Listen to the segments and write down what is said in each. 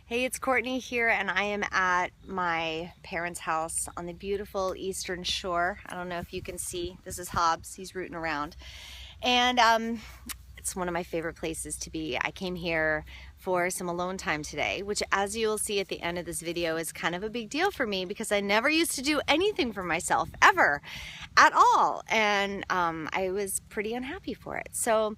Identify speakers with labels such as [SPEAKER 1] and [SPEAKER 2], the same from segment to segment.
[SPEAKER 1] Hey, it's Courtney here, and I am at my parents' house on the beautiful Eastern Shore. I don't know if you can see. This is Hobbs. He's rooting around. And it's one of my favorite places to be. I came here for some alone time today, which, as you will see at the end of this video, is kind of a big deal for me because I never used to do anything for myself, ever, at all. And I was pretty unhappy for it. So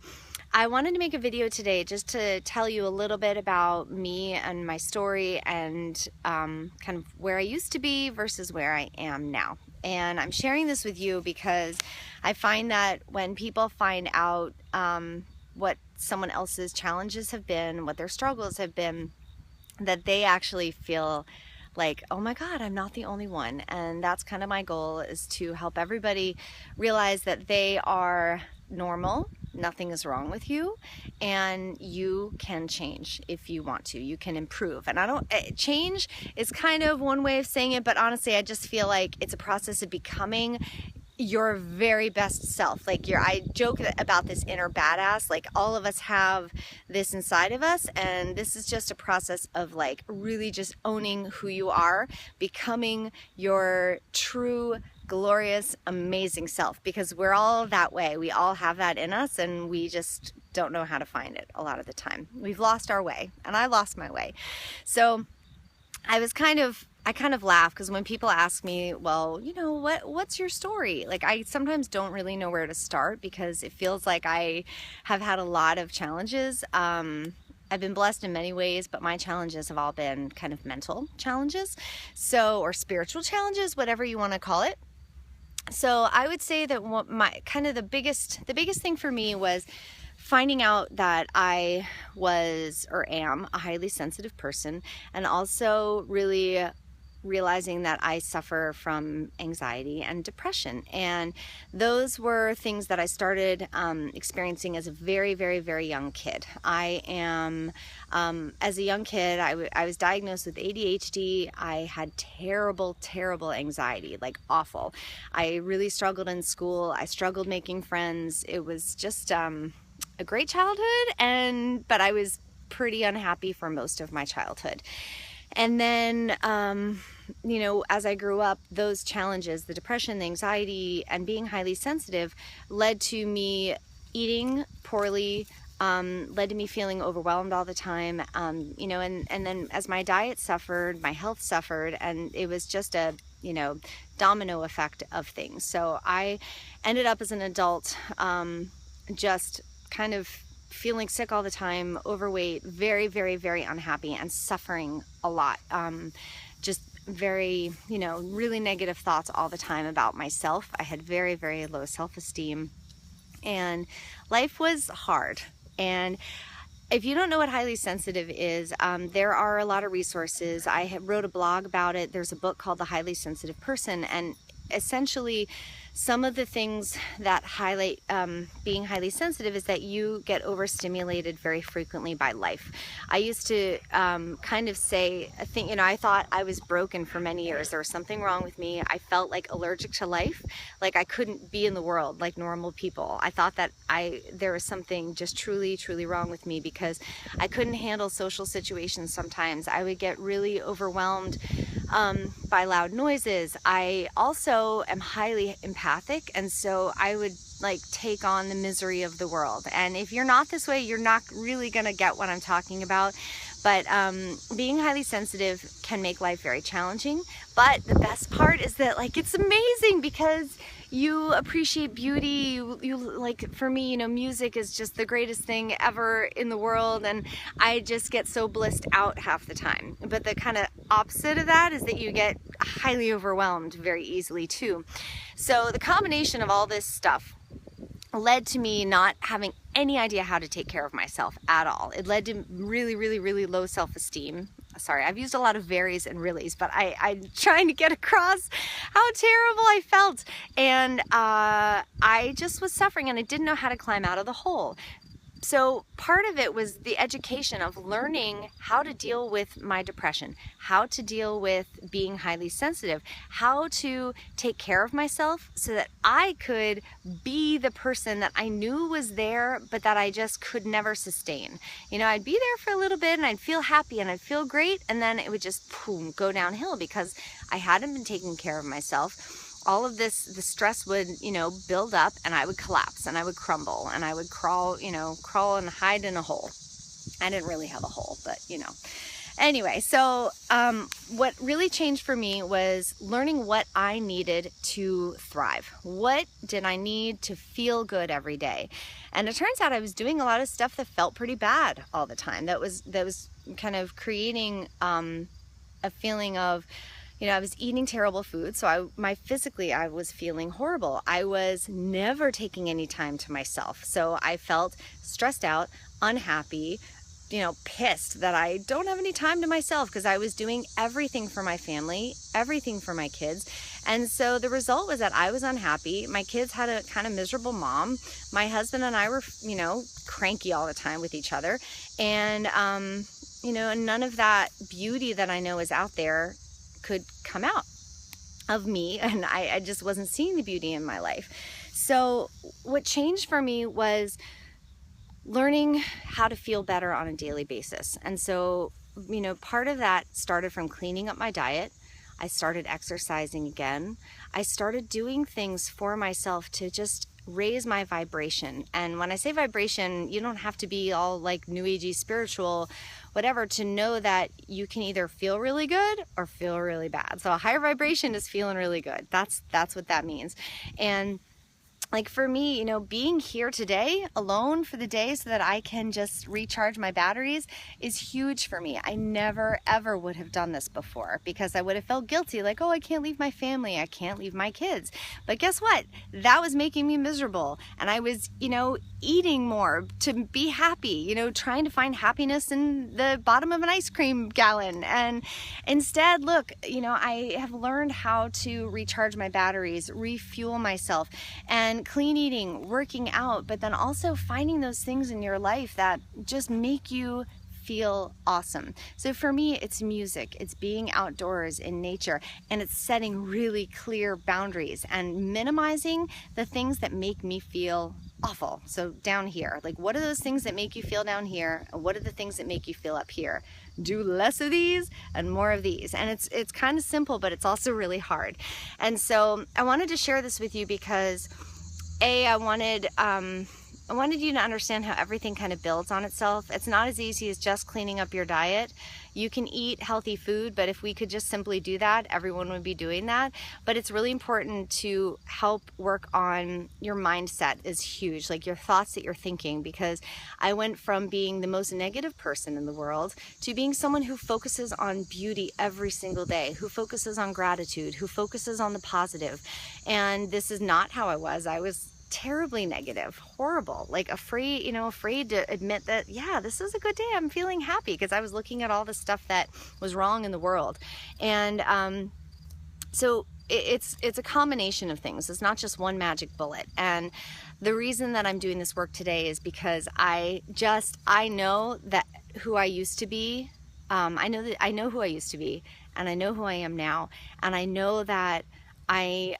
[SPEAKER 1] I wanted to make a video today just to tell you a little bit about me and my story and kind of where I used to be versus where I am now. And I'm sharing this with you because I find that when people find out what someone else's challenges have been, what their struggles have been, that they actually feel like, oh my God, I'm not the only one. And that's kind of my goal, is to help everybody realize that they are normal. Nothing is wrong with you, and you can change if you want to. You can improve. And change is kind of one way of saying it, but honestly, I just feel like it's a process of becoming your very best self. I joke about this inner badass. Like, all of us have this inside of us, and this is just a process of like really just owning who you are, becoming your true, glorious, amazing self, because we're all that way. We all have that in us, and we just don't know how to find it a lot of the time. We've lost our way, and I lost my way. So I kind of laugh because when people ask me, well, you know, what's your story? Like, I sometimes don't really know where to start because it feels like I have had a lot of challenges. I've been blessed in many ways, but my challenges have all been kind of mental challenges, or spiritual challenges, whatever you want to call it. So I would say that the biggest thing for me was finding out that I was or am a highly sensitive person, and also really realizing that I suffer from anxiety and depression. And those were things that I started experiencing as a very, very, very young kid. As a young kid, I was diagnosed with ADHD. I had terrible, terrible anxiety, like awful. I really struggled in school. I struggled making friends. It was just a great childhood, but I was pretty unhappy for most of my childhood. And then, as I grew up, those challenges, the depression, the anxiety, and being highly sensitive led to me eating poorly, led to me feeling overwhelmed all the time, and then as my diet suffered, my health suffered, and it was just a, domino effect of things. So I ended up as an adult, just kind of feeling sick all the time, overweight, very, very, very unhappy, and suffering a lot. Just very, really negative thoughts all the time about myself. I had very, very low self-esteem, and life was hard. And if you don't know what highly sensitive is, there are a lot of resources. I wrote a blog about it. There's a book called The Highly Sensitive Person, and essentially some of the things that highlight being highly sensitive is that you get overstimulated very frequently by life. I used to kind of say, I thought I was broken for many years. There was something wrong with me. I felt like allergic to life, like I couldn't be in the world like normal people. I thought that there was something just truly, truly wrong with me because I couldn't handle social situations sometimes. I would get really overwhelmed by loud noises. I also am highly empathic, and so I would take on the misery of the world. And if you're not this way, you're not really gonna get what I'm talking about. But being highly sensitive can make life very challenging. But the best part is that it's amazing because you appreciate beauty. For me, music is just the greatest thing ever in the world, and I just get so blissed out half the time. But the kind of opposite of that is that you get highly overwhelmed very easily too. So the combination of all this stuff led to me not having any idea how to take care of myself at all. It led to really, really, really low self-esteem. Sorry, I've used a lot of very's and reallys, but I'm trying to get across how terrible I felt. And I just was suffering, and I didn't know how to climb out of the hole. So part of it was the education of learning how to deal with my depression, how to deal with being highly sensitive, how to take care of myself so that I could be the person that I knew was there, but that I just could never sustain. You know, I'd be there for a little bit and I'd feel happy and I'd feel great, and then it would just boom, go downhill because I hadn't been taking care of myself. All of the stress would, build up, and I would collapse and I would crumble and I would crawl and hide in a hole. I didn't really have a hole, but Anyway, so what really changed for me was learning what I needed to thrive. What did I need to feel good every day? And it turns out I was doing a lot of stuff that felt pretty bad all the time. That was kind of creating a feeling of, I was eating terrible food, so physically I was feeling horrible. I was never taking any time to myself, so I felt stressed out, unhappy, pissed that I don't have any time to myself because I was doing everything for my family, everything for my kids. And so the result was that I was unhappy. My kids had a kind of miserable mom. My husband and I were, cranky all the time with each other. And, and none of that beauty that I know is out there could come out of me, and I just wasn't seeing the beauty in my life. So what changed for me was learning how to feel better on a daily basis. And so, part of that started from cleaning up my diet. I started exercising again. I started doing things for myself to just raise my vibration. And when I say vibration, you don't have to be all like new agey spiritual, whatever, to know that you can either feel really good or feel really bad. So a higher vibration is feeling really good. That's what that means. And like for me, being here today alone for the day so that I can just recharge my batteries is huge for me. I never ever would have done this before because I would have felt guilty, like, oh, I can't leave my family, I can't leave my kids. But guess what? That was making me miserable. And I was, eating more to be happy, trying to find happiness in the bottom of an ice cream gallon. And instead, look, I have learned how to recharge my batteries, refuel myself, and clean eating, working out, but then also finding those things in your life that just make you feel awesome. So for me, it's music, it's being outdoors in nature, and it's setting really clear boundaries and minimizing the things that make me feel awful. So down here, like, what are those things that make you feel down here? And what are the things that make you feel up here? Do less of these and more of these. And it's kind of simple, but it's also really hard. And so I wanted to share this with you because I wanted you to understand how everything kind of builds on itself. It's not as easy as just cleaning up your diet. You can eat healthy food, but if we could just simply do that, everyone would be doing that. But it's really important to help work on your mindset is huge, like your thoughts that you're thinking, because I went from being the most negative person in the world to being someone who focuses on beauty every single day, who focuses on gratitude, who focuses on the positive. And this is not how I was. I was terribly negative, horrible, like afraid to admit that, yeah, this is a good day, I'm feeling happy, because I was looking at all the stuff that was wrong in the world. And so it's a combination of things. It's not just one magic bullet. And the reason that I'm doing this work today is because I know that who I used to be. I know who I used to be, and I know who I am now, and I know that I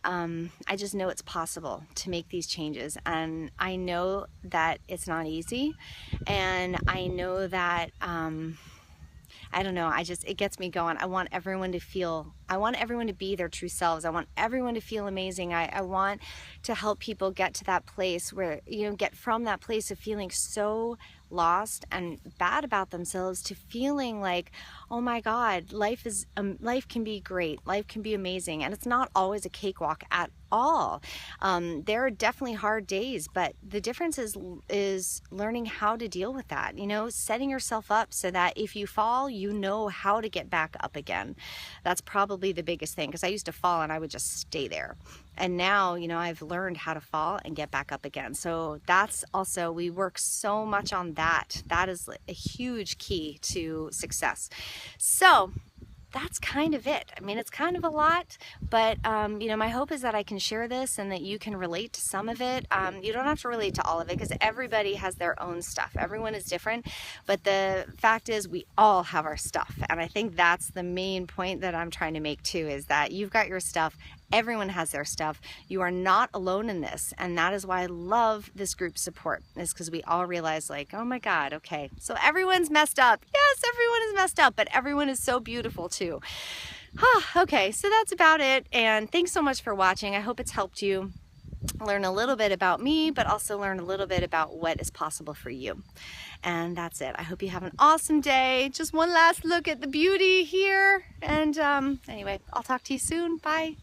[SPEAKER 1] just know it's possible to make these changes, and I know that it's not easy, and I know that I don't know, it gets me going. I want everyone to be their true selves. I want everyone to feel amazing. I want to help people get to that place where, get from that place of feeling so lost and bad about themselves to feeling like, oh my God, life can be great, life can be amazing, and it's not always a cakewalk at all. There are definitely hard days, but the difference is learning how to deal with that. Setting yourself up so that if you fall, you know how to get back up again. That's probably the biggest thing, because I used to fall and I would just stay there. And now, I've learned how to fall and get back up again. So that's also, we work so much on that. That is a huge key to success. So that's kind of it. I mean, it's kind of a lot, but you know, my hope is that I can share this and that you can relate to some of it. You don't have to relate to all of it because everybody has their own stuff. Everyone is different, but the fact is we all have our stuff. And I think that's the main point that I'm trying to make too, is that you've got your stuff. Everyone has their stuff. You are not alone in this. And that is why I love this group support, is because we all realize like, oh my God, okay, so everyone's messed up. Yes, everyone is messed up, but everyone is so beautiful too. Okay, so that's about it. And thanks so much for watching. I hope it's helped you learn a little bit about me, but also learn a little bit about what is possible for you. And that's it. I hope you have an awesome day. Just one last look at the beauty here. And anyway, I'll talk to you soon. Bye.